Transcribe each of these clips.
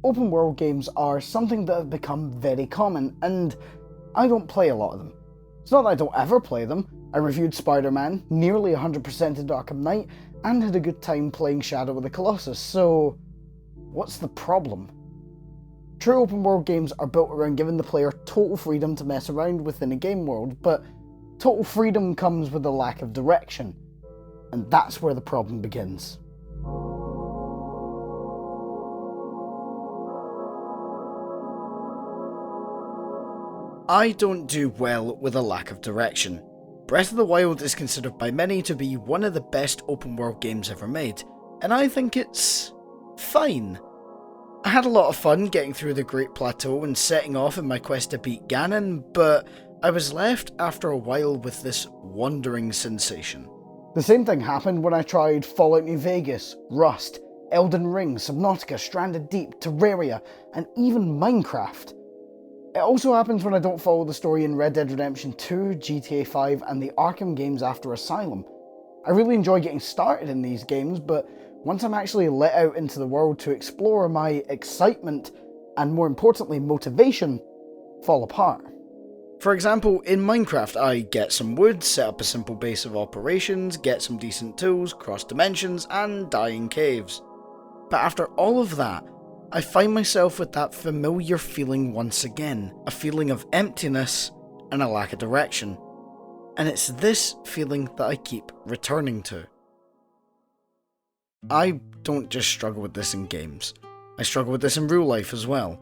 open world games are something that have become very common, and I don't play a lot of them. It's not that I don't ever play them. I reviewed Spider-Man, nearly 100% in Arkham Knight, and had a good time playing Shadow of the Colossus, so what's the problem? True open world games are built around giving the player total freedom to mess around within a game world, but total freedom comes with a lack of direction, and that's where the problem begins. I don't do well with a lack of direction. Breath of the Wild is considered by many to be one of the best open world games ever made, and I think it's fine. I had a lot of fun getting through the Great Plateau and setting off in my quest to beat Ganon, but I was left after a while with this wandering sensation. The same thing happened when I tried Fallout New Vegas, Rust, Elden Ring, Subnautica, Stranded Deep, Terraria, and even Minecraft. It also happens when I don't follow the story in Red Dead Redemption 2, GTA 5, and the Arkham games after Asylum. I really enjoy getting started in these games, but once I'm actually let out into the world to explore, my excitement, and more importantly motivation, fall apart. For example, in Minecraft I get some wood, set up a simple base of operations, get some decent tools, cross dimensions, and die in caves. But after all of that, I find myself with that familiar feeling once again, a feeling of emptiness and a lack of direction. And it's this feeling that I keep returning to. I don't just struggle with this in games, I struggle with this in real life as well.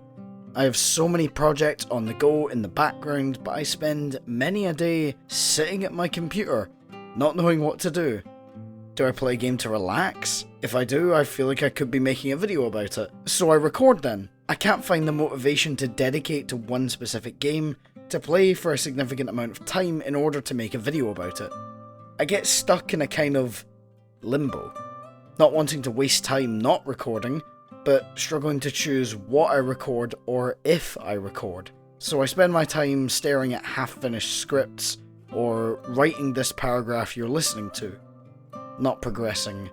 I have so many projects on the go in the background, but I spend many a day sitting at my computer, not knowing what to do. Do I play a game to relax? If I do, I feel like I could be making a video about it. So I record then. I can't find the motivation to dedicate to one specific game, to play for a significant amount of time in order to make a video about it. I get stuck in a kind of limbo. Not wanting to waste time not recording, but struggling to choose what I record or if I record. So I spend my time staring at half-finished scripts, or writing this paragraph you're listening to. Not progressing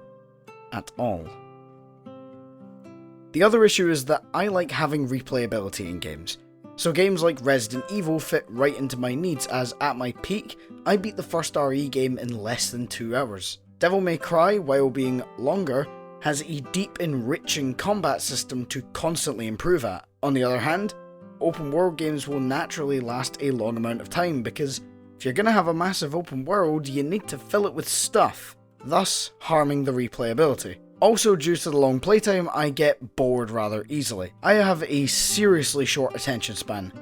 at all. The other issue is that I like having replayability in games. So games like Resident Evil fit right into my needs, as at my peak, I beat the first RE game in less than 2 hours. Devil May Cry, while being longer, has a deep enriching combat system to constantly improve at. On the other hand, open world games will naturally last a long amount of time, because if you're going to have a massive open world, you need to fill it with stuff, thus harming the replayability. Also, due to the long playtime, I get bored rather easily. I have a seriously short attention span,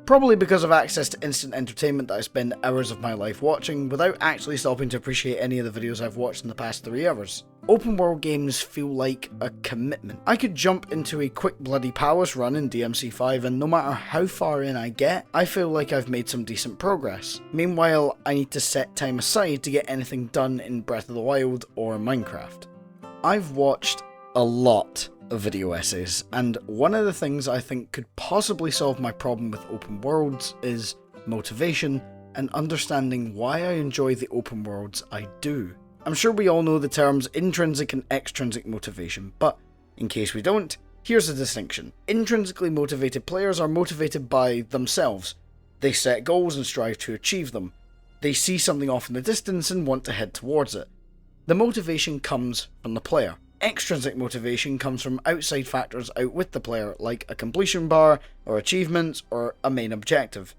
probably because of access to instant entertainment that I spend hours of my life watching without actually stopping to appreciate any of the videos I've watched in the past 3 hours. Open world games feel like a commitment. I could jump into a quick bloody palace run in DMC5 and no matter how far in I get, I feel like I've made some decent progress. Meanwhile, I need to set time aside to get anything done in Breath of the Wild or Minecraft. I've watched a lot of video essays, and one of the things I think could possibly solve my problem with open worlds is motivation and understanding why I enjoy the open worlds I do. I'm sure we all know the terms intrinsic and extrinsic motivation, but in case we don't, here's a distinction. Intrinsically motivated players are motivated by themselves. They set goals and strive to achieve them. They see something off in the distance and want to head towards it. The motivation comes from the player. Extrinsic motivation comes from outside factors out with the player, like a completion bar, or achievements, or a main objective.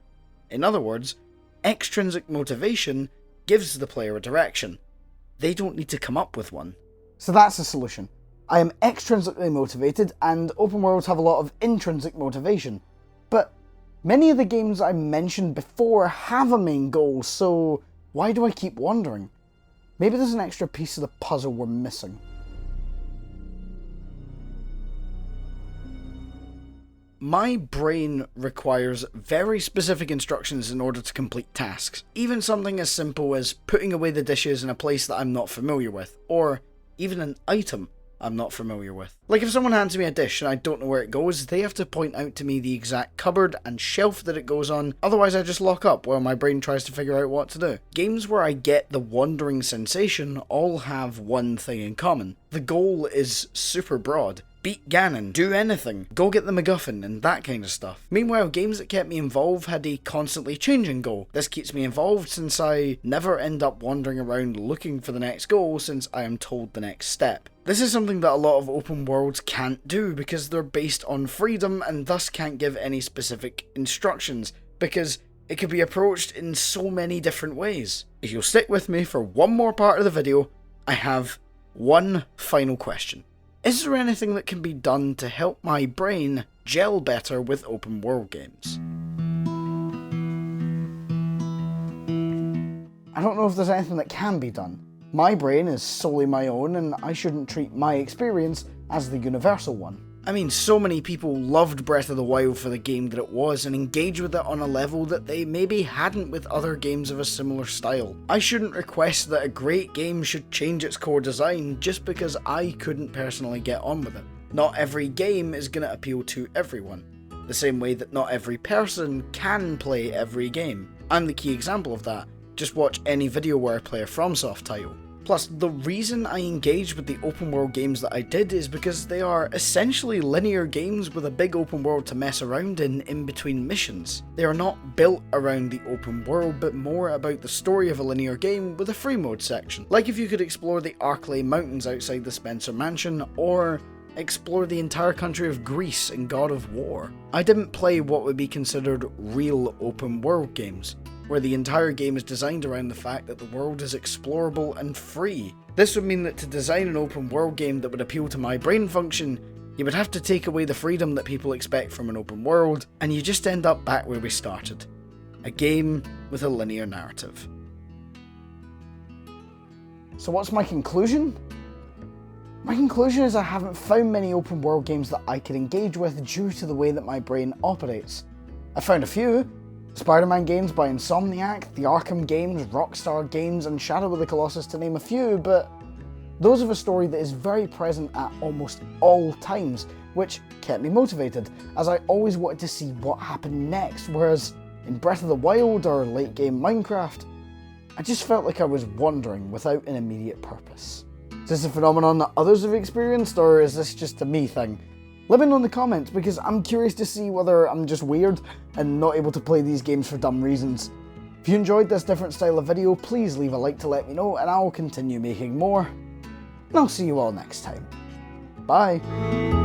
In other words, extrinsic motivation gives the player a direction. They don't need to come up with one. So that's the solution. I am extrinsically motivated, and open worlds have a lot of intrinsic motivation. But many of the games I mentioned before have a main goal, so why do I keep wandering? Maybe there's an extra piece of the puzzle we're missing. My brain requires very specific instructions in order to complete tasks. Even something as simple as putting away the dishes in a place that I'm not familiar with, or even an item I'm not familiar with. Like if someone hands me a dish and I don't know where it goes, they have to point out to me the exact cupboard and shelf that it goes on, otherwise I just lock up while my brain tries to figure out what to do. Games where I get the wandering sensation all have one thing in common. The goal is super broad, beat Ganon, do anything, go get the MacGuffin, and that kind of stuff. Meanwhile, games that kept me involved had a constantly changing goal. This keeps me involved since I never end up wandering around looking for the next goal since I am told the next step. This is something that a lot of open worlds can't do because they're based on freedom and thus can't give any specific instructions, because it could be approached in so many different ways. If you'll stick with me for one more part of the video, I have one final question. Is there anything that can be done to help my brain gel better with open world games? I don't know if there's anything that can be done. My brain is solely my own, and I shouldn't treat my experience as the universal one. I mean, so many people loved Breath of the Wild for the game that it was and engaged with it on a level that they maybe hadn't with other games of a similar style. I shouldn't request that a great game should change its core design just because I couldn't personally get on with it. Not every game is going to appeal to everyone, the same way that not every person can play every game. I'm the key example of that. Just watch any video where I play a FromSoft title. Plus, the reason I engaged with the open world games that I did is because they are essentially linear games with a big open world to mess around in between missions. They are not built around the open world, but more about the story of a linear game with a free mode section. Like if you could explore the Arklay Mountains outside the Spencer Mansion, or explore the entire country of Greece in God of War. I didn't play what would be considered real open world games, where the entire game is designed around the fact that the world is explorable and free. This would mean that to design an open world game that would appeal to my brain function, you would have to take away the freedom that people expect from an open world, and you just end up back where we started. A game with a linear narrative. So what's my conclusion? My conclusion is I haven't found many open world games that I could engage with due to the way that my brain operates. I found a few. Spider-Man games by Insomniac, the Arkham games, Rockstar games, and Shadow of the Colossus to name a few, but those have a story that is very present at almost all times, which kept me motivated, as I always wanted to see what happened next, whereas in Breath of the Wild or late game Minecraft, I just felt like I was wandering without an immediate purpose. Is this a phenomenon that others have experienced, or is this just a me thing? Let me know in the comments, because I'm curious to see whether I'm just weird and not able to play these games for dumb reasons. If you enjoyed this different style of video, please leave a like to let me know, and I'll continue making more. And I'll see you all next time. Bye!